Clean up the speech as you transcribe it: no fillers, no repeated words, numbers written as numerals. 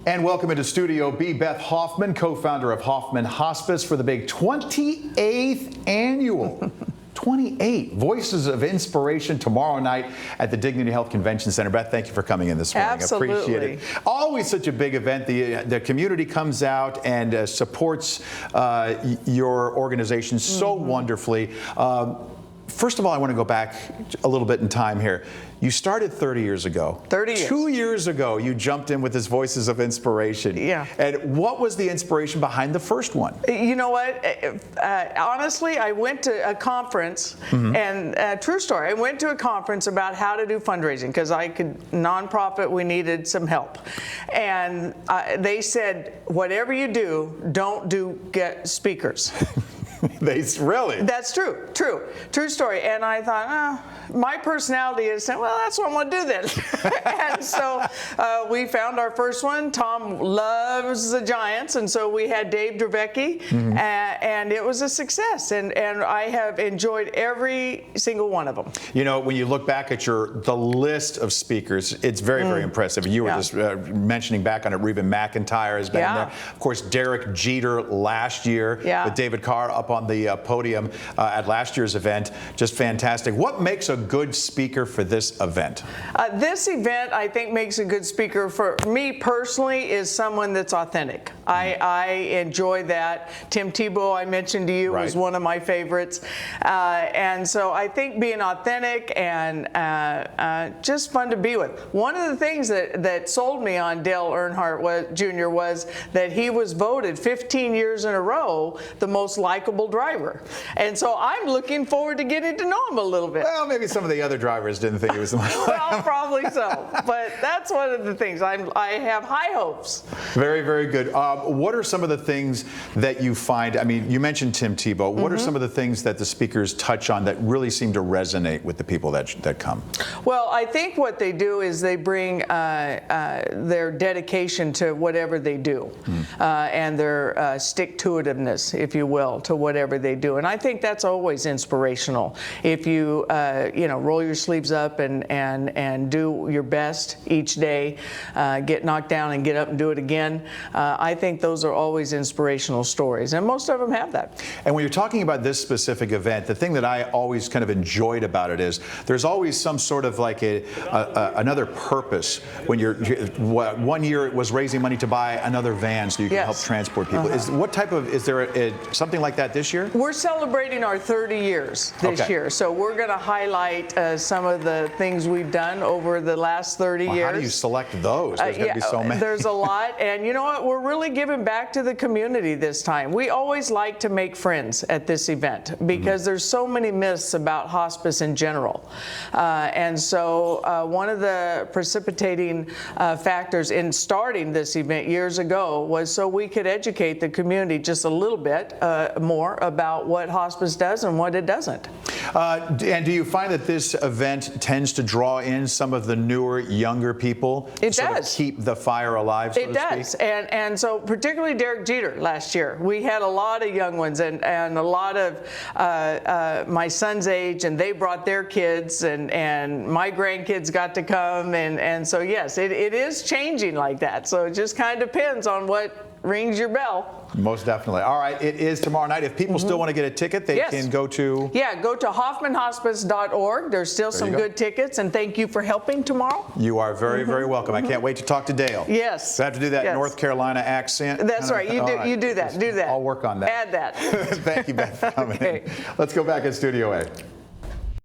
And welcome into Studio B, Beth Hoffmann, co-founder of Hoffmann Hospice, for the big 28th annual 28 Voices of Inspiration tomorrow night at the Dignity Health Convention Center. Beth, thank you for coming in this morning. Absolutely. Appreciate it. Always such a big event. The community comes out and supports your organization so wonderfully. First of all, I want to go back a little bit in time here. You started 30 years ago. 30 years. 2 years ago, you jumped in with this Voices of Inspiration. Yeah. And what was the inspiration behind the first one? You know what? Honestly, I went to a conference, and true story, I went to a conference about how to do fundraising because nonprofit, we needed some help. And they said, whatever you do, don't get speakers. Really? That's true story. And I thought, my personality is saying, well, that's what I'm going to do then. And so we found our first one. Tom loves the Giants, and so we had Dave Dravecky, and it was a success. And I have enjoyed every single one of them. You know, when you look back at the list of speakers, it's very, very impressive. You were just mentioning back on it, Reba McEntire has been there. Of course, Derek Jeter last year with David Carr up on the podium at last year's event. Just fantastic. What makes a good speaker for this event? This event, I think, makes a good speaker for me personally is someone that's authentic. I enjoy that. Tim Tebow, I mentioned to you, was one of my favorites. And so I think being authentic and just fun to be with. One of the things that sold me on Dale Earnhardt Jr. was that he was voted 15 years in a row the most likable driver. And so I'm looking forward to getting to know him a little bit. Well, maybe some of the other drivers didn't think he was the most well, probably so. But that's one of the things. I have high hopes. Very, very good. What are some of the things that you find? I mean, you mentioned Tim Tebow. What are some of the things that the speakers touch on that really seem to resonate with the people that come? Well, I think what they do is they bring their dedication to whatever they do and their stick-to-itiveness, if you will, to whatever they do. And I think that's always inspirational. If you roll your sleeves up and do your best each day, get knocked down and get up and do it again. I think those are always inspirational stories, and most of them have that. And when you're talking about this specific event, the thing that I always kind of enjoyed about it is there's always some sort of like another purpose. When one year it was raising money to buy another van so you can help transport people. Is there something like that this year? We're celebrating our 30 years this year, so we're going to highlight some of the things we've done over the last 30 years. How do you select those? There's going to be so many. There's a lot, and you know what? We're really giving back to the community this time. We always like to make friends at this event because there's so many myths about hospice in general. And so one of the precipitating factors in starting this event years ago was so we could educate the community just a little bit more about what hospice does and what it doesn't. And do you find that this event tends to draw in some of the newer, younger people? It does. Keep the fire alive, so to speak? It does. And so particularly Derek Jeter last year. We had a lot of young ones and a lot of my son's age, and they brought their kids, and my grandkids got to come. And so, yes, it is changing like that. So it just kind of depends on what rings your bell. Most definitely. All right, it is tomorrow night. If people still want to get a ticket, they can go to... Yeah, go to hoffmannhospice.org. There's still some good tickets, and thank you for helping tomorrow. You are very, very welcome. I can't wait to talk to Dale. Yes. So I have to do that North Carolina accent. That's right. You do that. Do that. I'll work on that. Add that. Thank you, Beth, for coming in. Let's go back in Studio A.